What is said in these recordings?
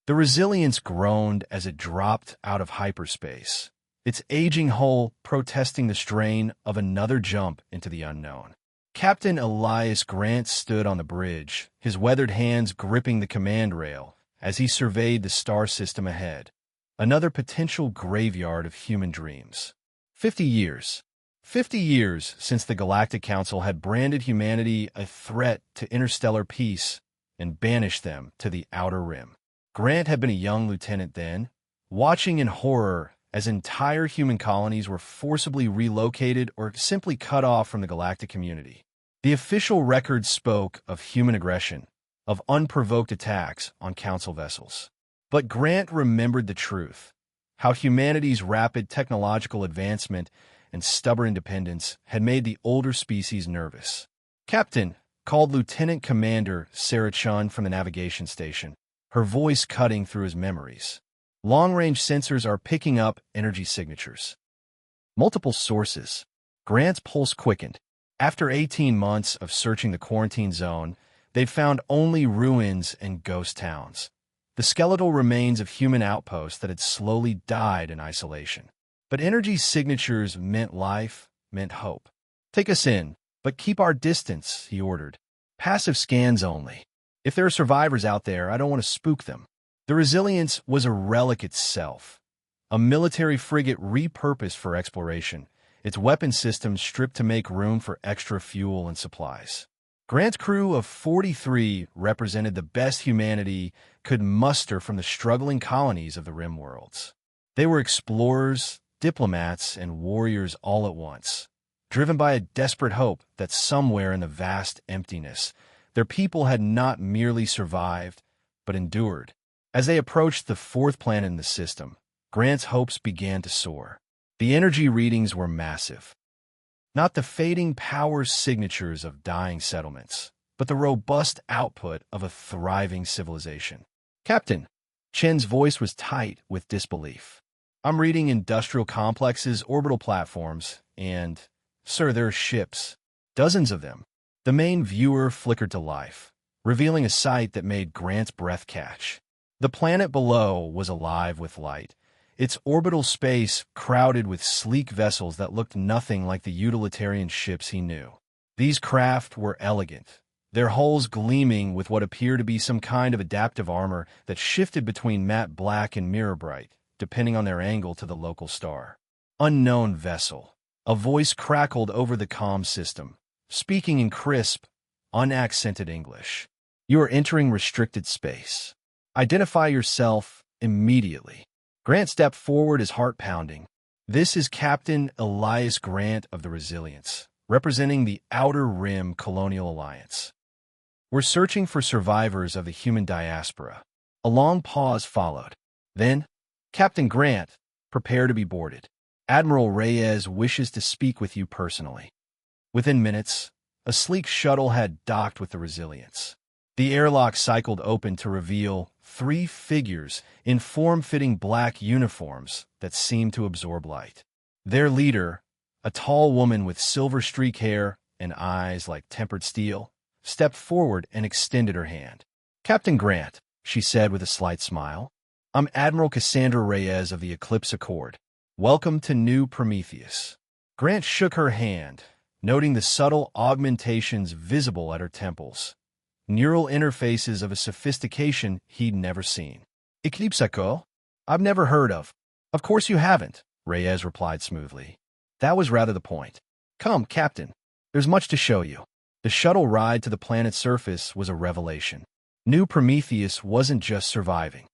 The Resilience groaned as it dropped out of hyperspace, its aging hull protesting the strain of another jump into the unknown. Captain Elias Grant stood on the bridge, his weathered hands gripping the command rail as he surveyed the star system ahead. Another potential graveyard of human dreams. 50 years. 50 years since the Galactic Council had branded humanity a threat to interstellar peace and banished them to the Outer Rim. Grant had been a young lieutenant then, watching in horror as entire human colonies were forcibly relocated or simply cut off from the galactic community. The official record spoke of human aggression, of unprovoked attacks on Council vessels. But Grant remembered the truth, how humanity's rapid technological advancement and stubborn independence had made the older species nervous. "Captain," called Lieutenant Commander Sarah Chun from the navigation station, her voice cutting through his memories. "Long-range sensors are picking up energy signatures." Multiple sources. Grant's pulse quickened. After 18 months of searching the quarantine zone, they'd found only ruins and ghost towns, the skeletal remains of human outposts that had slowly died in isolation. But energy signatures meant life, meant hope. "Take us in, but keep our distance," he ordered. "Passive scans only. If there are survivors out there, I don't want to spook them." The Resilience was a relic itself, a military frigate repurposed for exploration, its weapon systems stripped to make room for extra fuel and supplies. Grant's crew of 43 represented the best humanity could muster from the struggling colonies of the Rim worlds. They were explorers, diplomats, and warriors all at once, driven by a desperate hope that somewhere in the vast emptiness, their people had not merely survived, but endured. As they approached the fourth planet in the system, Grant's hopes began to soar. The energy readings were massive. Not the fading power signatures of dying settlements, but the robust output of a thriving civilization. "Captain," Chen's voice was tight with disbelief. "I'm reading industrial complexes, orbital platforms, and, sir, there are ships. Dozens of them." The main viewer flickered to life, revealing a sight that made Grant's breath catch. The planet below was alive with light, its orbital space crowded with sleek vessels that looked nothing like the utilitarian ships he knew. These craft were elegant, their hulls gleaming with what appeared to be some kind of adaptive armor that shifted between matte black and mirror bright, depending on their angle to the local star. "Unknown vessel." A voice crackled over the comm system, speaking in crisp, unaccented English. "You are entering restricted space. Identify yourself immediately." Grant stepped forward, his heart pounding. "This is Captain Elias Grant of the Resilience, representing the Outer Rim Colonial Alliance. We're searching for survivors of the human diaspora." A long pause followed. Then, "Captain Grant, prepare to be boarded. Admiral Reyes wishes to speak with you personally." Within minutes, a sleek shuttle had docked with the Resilience. The airlock cycled open to reveal 3 figures in form-fitting black uniforms that seemed to absorb light. Their leader, a tall woman with silver-streak hair and eyes like tempered steel, stepped forward and extended her hand. "Captain Grant," she said with a slight smile, "I'm Admiral Cassandra Reyes of the Eclipse Accord. Welcome to New Prometheus." Grant shook her hand, noting the subtle augmentations visible at her temples, neural interfaces of a sophistication he'd never seen. "Eclipse Accord? I've never heard of." "Of course you haven't," Reyes replied smoothly. "That was rather the point. Come, Captain. There's much to show you." The shuttle ride to the planet's surface was a revelation. New Prometheus wasn't just surviving.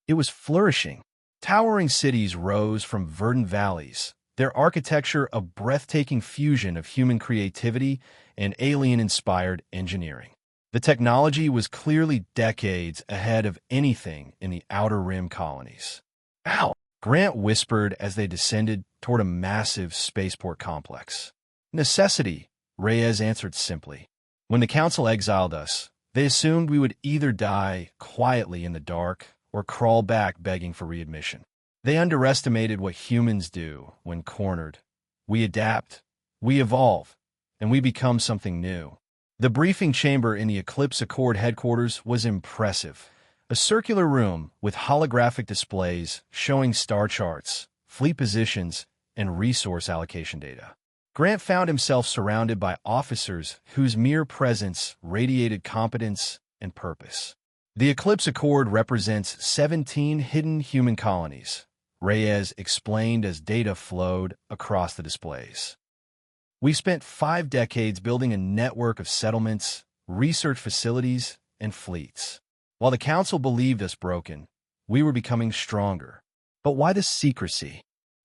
It was flourishing. Towering cities rose from verdant valleys, their architecture a breathtaking fusion of human creativity and alien-inspired engineering. The technology was clearly decades ahead of anything in the Outer Rim colonies. "Ow!" Grant whispered as they descended toward a massive spaceport complex. "Necessity," Reyes answered simply. "When the Council exiled us, they assumed we would either die quietly in the dark or crawl back begging for readmission. They underestimated what humans do when cornered. We adapt, we evolve, and we become something new." The briefing chamber in the Eclipse Accord headquarters was impressive, A circular room with holographic displays showing star charts, fleet positions, and resource allocation data. Grant found himself surrounded by officers whose mere presence radiated competence and purpose. The Eclipse Accord represents 17 hidden human colonies, Reyes explained as data flowed across the displays. We spent 5 decades building a network of settlements, research facilities, and fleets. While the Council believed us broken, we were becoming stronger. But why the secrecy?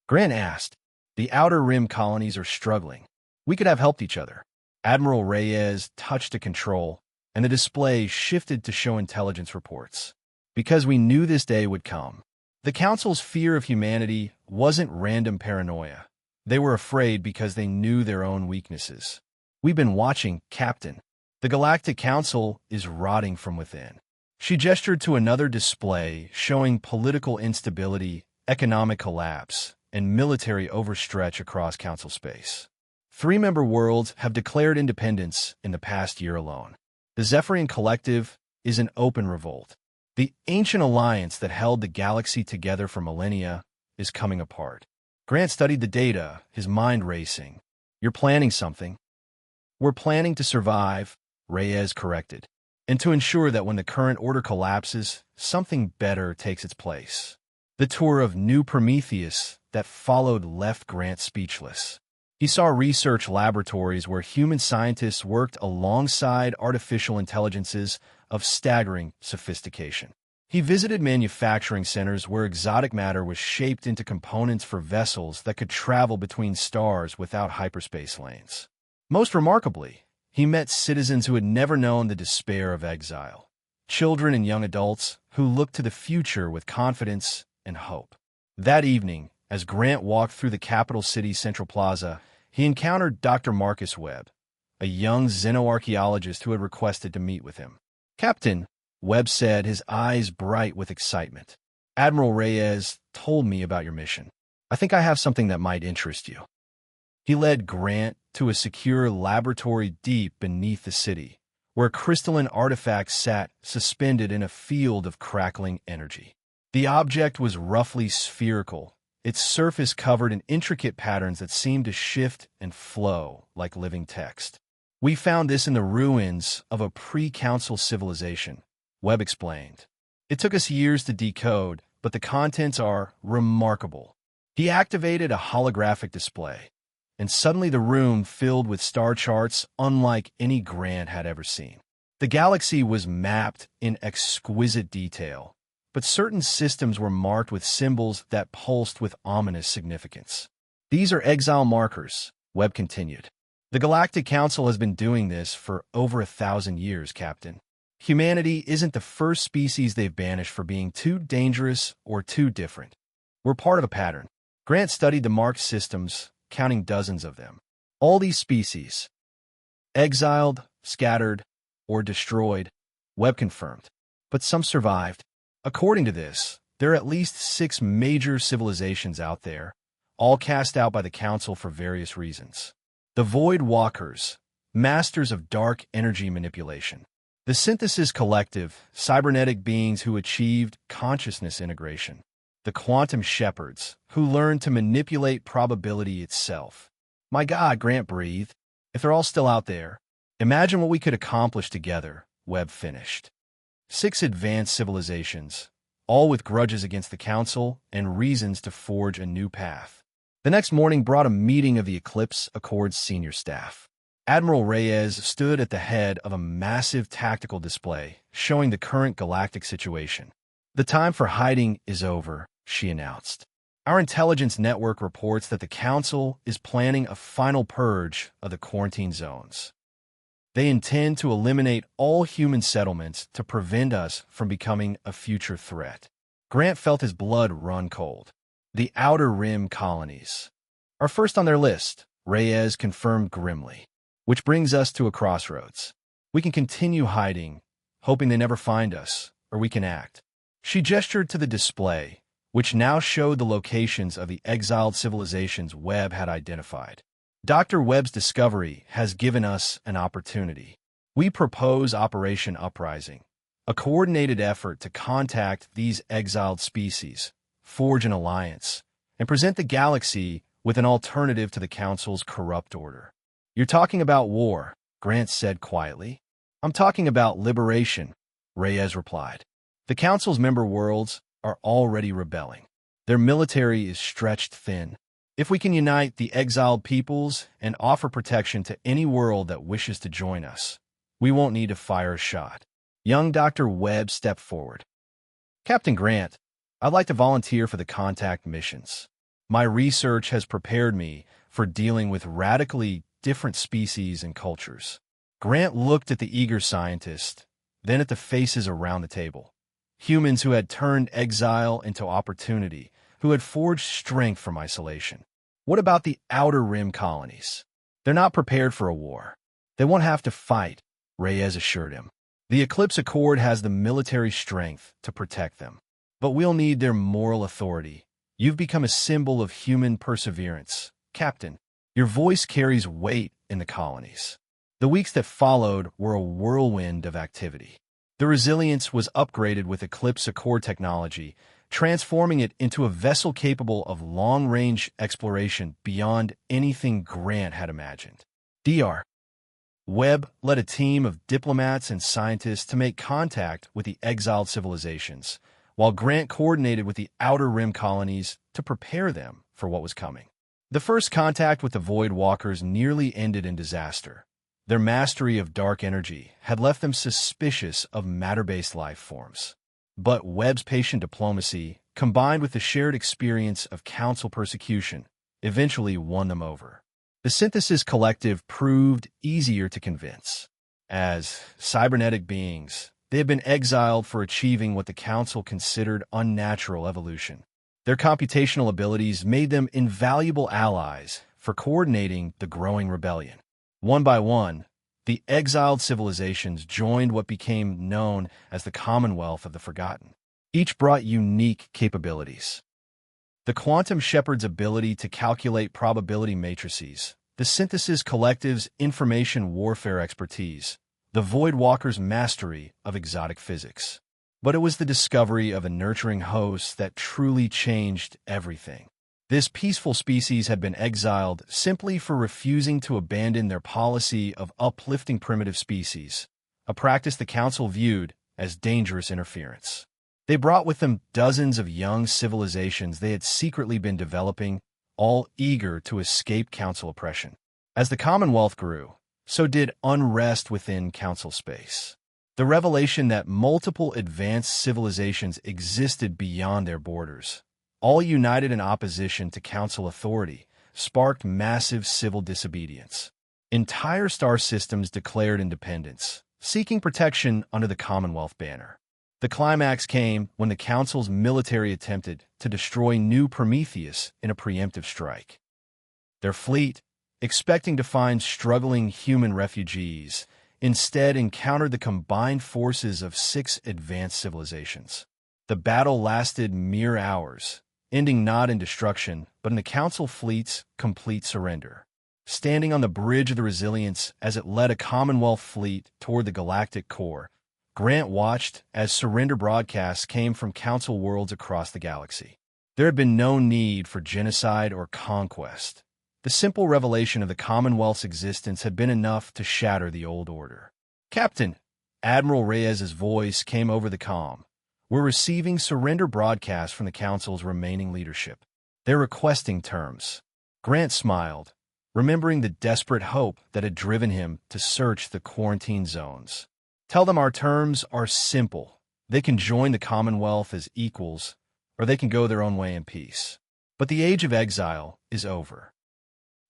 Grant asked. The Outer Rim colonies are struggling. We could have helped each other. Admiral Reyes touched a control, and the display shifted to show intelligence reports. Because we knew this day would come. The Council's fear of humanity wasn't random paranoia. They were afraid because they knew their own weaknesses. We've been watching, Captain. The Galactic Council is rotting from within. She gestured to another display showing political instability, economic collapse, and military overstretch across Council space. 3 member worlds have declared independence in the past year alone. The Zephyrian Collective is in open revolt. The ancient alliance that held the galaxy together for millennia is coming apart. Grant studied the data, his mind racing. You're planning something. We're planning to survive, Reyes corrected, and to ensure that when the current order collapses, something better takes its place. The tour of New Prometheus that followed left Grant speechless. He saw research laboratories where human scientists worked alongside artificial intelligences of staggering sophistication. He visited manufacturing centers where exotic matter was shaped into components for vessels that could travel between stars without hyperspace lanes. Most remarkably, he met citizens who had never known the despair of exile, children and young adults who looked to the future with confidence and hope. That evening, as Grant walked through the capital city's Central Plaza, he encountered Dr. Marcus Webb, a young xenoarchaeologist who had requested to meet with him. Captain, Webb said, his eyes bright with excitement. Admiral Reyes told me about your mission. I think I have something that might interest you. He led Grant to a secure laboratory deep beneath the city, where a crystalline artifact sat suspended in a field of crackling energy. The object was roughly spherical, its surface covered in intricate patterns that seemed to shift and flow like living text. We found this in the ruins of a pre-Council civilization, Webb explained. It took us years to decode, but the contents are remarkable. He activated a holographic display, and suddenly the room filled with star charts unlike any Grant had ever seen. The galaxy was mapped in exquisite detail, but certain systems were marked with symbols that pulsed with ominous significance. These are exile markers, Webb continued. The Galactic Council has been doing this for over 1,000 years, Captain. Humanity isn't the first species they've banished for being too dangerous or too different. We're part of a pattern. Grant studied the marked systems, counting dozens of them. All these species, exiled, scattered, or destroyed, Webb confirmed. But some survived. According to this, there are at least 6 major civilizations out there, all cast out by the Council for various reasons. The Void Walkers, masters of dark energy manipulation. The Synthesis Collective, cybernetic beings who achieved consciousness integration. The Quantum Shepherds, who learned to manipulate probability itself. My God, Grant breathed. If they're all still out there, imagine what we could accomplish together, Webb finished. 6 advanced civilizations, all with grudges against the Council and reasons to forge a new path. The next morning brought a meeting of the Eclipse Accord's senior staff. Admiral Reyes stood at the head of a massive tactical display showing the current galactic situation. The time for hiding is over, she announced. Our intelligence network reports that the Council is planning a final purge of the quarantine zones. They intend to eliminate all human settlements to prevent us from becoming a future threat. Grant felt his blood run cold. The Outer Rim colonies are first on their list, Reyes confirmed grimly. Which brings us to a crossroads. We can continue hiding, hoping they never find us, or we can act. She gestured to the display, which now showed the locations of the exiled civilizations Webb had identified. Dr. Webb's discovery has given us an opportunity. We propose Operation Uprising, a coordinated effort to contact these exiled species, forge an alliance, and present the galaxy with an alternative to the Council's corrupt order. "You're talking about war," Grant said quietly. "I'm talking about liberation," Reyes replied. "The Council's member worlds are already rebelling. Their military is stretched thin. If we can unite the exiled peoples and offer protection to any world that wishes to join us, we won't need to fire a shot." Young Dr. Webb stepped forward. "Captain Grant, I'd like to volunteer for the contact missions. My research has prepared me for dealing with radically different species and cultures." Grant looked at the eager scientist, then at the faces around the table. Humans who had turned exile into opportunity, who had forged strength from isolation. "What about the Outer Rim colonies? They're not prepared for a war. They won't have to fight," Reyes assured him. "The Eclipse Accord has the military strength to protect them. But we'll need their moral authority. You've become a symbol of human perseverance, Captain. Your voice carries weight in the colonies." The weeks that followed were a whirlwind of activity. The Resilience was upgraded with Eclipse Accord technology, transforming it into a vessel capable of long-range exploration beyond anything Grant had imagined. Dr. Webb led a team of diplomats and scientists to make contact with the exiled civilizations, while Grant coordinated with the Outer Rim colonies to prepare them for what was coming. The first contact with the Void Walkers nearly ended in disaster. Their mastery of dark energy had left them suspicious of matter-based life forms. But Webb's patient diplomacy, combined with the shared experience of Council persecution, eventually won them over. The Synthesis Collective proved easier to convince. As cybernetic beings, they had been exiled for achieving what the Council considered unnatural evolution. Their computational abilities made them invaluable allies for coordinating the growing rebellion. One by one, the exiled civilizations joined what became known as the Commonwealth of the Forgotten. Each brought unique capabilities. The Quantum Shepherd's ability to calculate probability matrices, the Synthesis Collective's information warfare expertise, the Void Walker's mastery of exotic physics. But it was the discovery of a nurturing host that truly changed everything. This peaceful species had been exiled simply for refusing to abandon their policy of uplifting primitive species, a practice the Council viewed as dangerous interference. They brought with them dozens of young civilizations they had secretly been developing, all eager to escape Council oppression. As the Commonwealth grew, so did unrest within Council space. The revelation that multiple advanced civilizations existed beyond their borders, all united in opposition to Council authority, sparked massive civil disobedience. Entire star systems declared independence, seeking protection under the Commonwealth banner. The climax came when the Council's military attempted to destroy New Prometheus in a preemptive strike. Their fleet, expecting to find struggling human refugees, instead encountered the combined forces of 6 advanced civilizations. The battle lasted mere hours, ending not in destruction, but in the Council fleet's complete surrender. Standing on the bridge of the Resilience as it led a Commonwealth fleet toward the Galactic Core, Grant watched as surrender broadcasts came from Council worlds across the galaxy. There had been no need for genocide or conquest. The simple revelation of the Commonwealth's existence had been enough to shatter the old order. "Captain," Admiral Reyes's voice came over the comm. "We're receiving surrender broadcasts from the Council's remaining leadership. They're requesting terms." Grant smiled, remembering the desperate hope that had driven him to search the quarantine zones. "Tell them our terms are simple. They can join the Commonwealth as equals, or they can go their own way in peace. But the age of exile is over."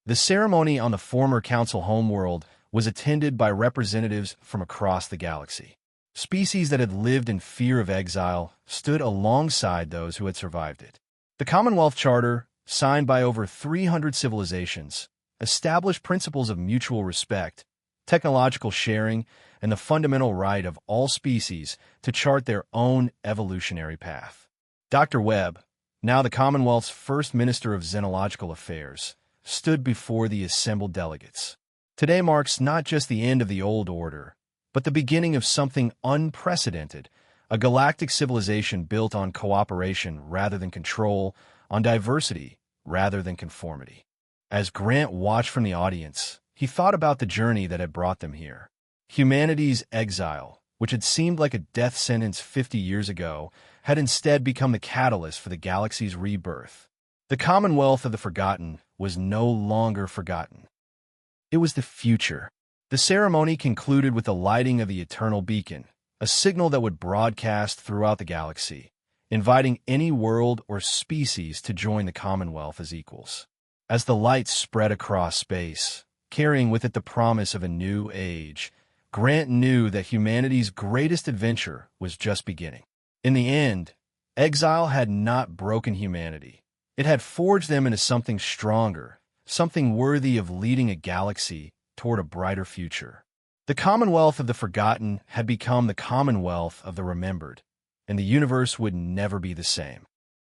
The ceremony on the former Council homeworld was attended by representatives from across the galaxy. Species that had lived in fear of exile stood alongside those who had survived it. The Commonwealth Charter, signed by over 300 civilizations, established principles of mutual respect, technological sharing, and the fundamental right of all species to chart their own evolutionary path. Dr. Webb, now the Commonwealth's first Minister of Xenological Affairs, stood before the assembled delegates. "Today marks not just the end of the old order, but the beginning of something unprecedented, a galactic civilization built on cooperation rather than control, on diversity rather than conformity. As Grant watched from the audience, he thought about the journey that had brought them here. Humanity's exile, which had seemed like a death sentence 50 years ago, had instead become the catalyst for the galaxy's rebirth. The Commonwealth of the Forgotten was no longer forgotten. It was the future. The ceremony concluded with the lighting of the Eternal Beacon, a signal that would broadcast throughout the galaxy, inviting any world or species to join the Commonwealth as equals. As the light spread across space, carrying with it the promise of a new age, Grant knew that humanity's greatest adventure was just beginning. In the end, Exile had not broken humanity. It had forged them into something stronger, something worthy of leading a galaxy toward a brighter future. The Commonwealth of the Forgotten had become the Commonwealth of the Remembered, and the universe would never be the same.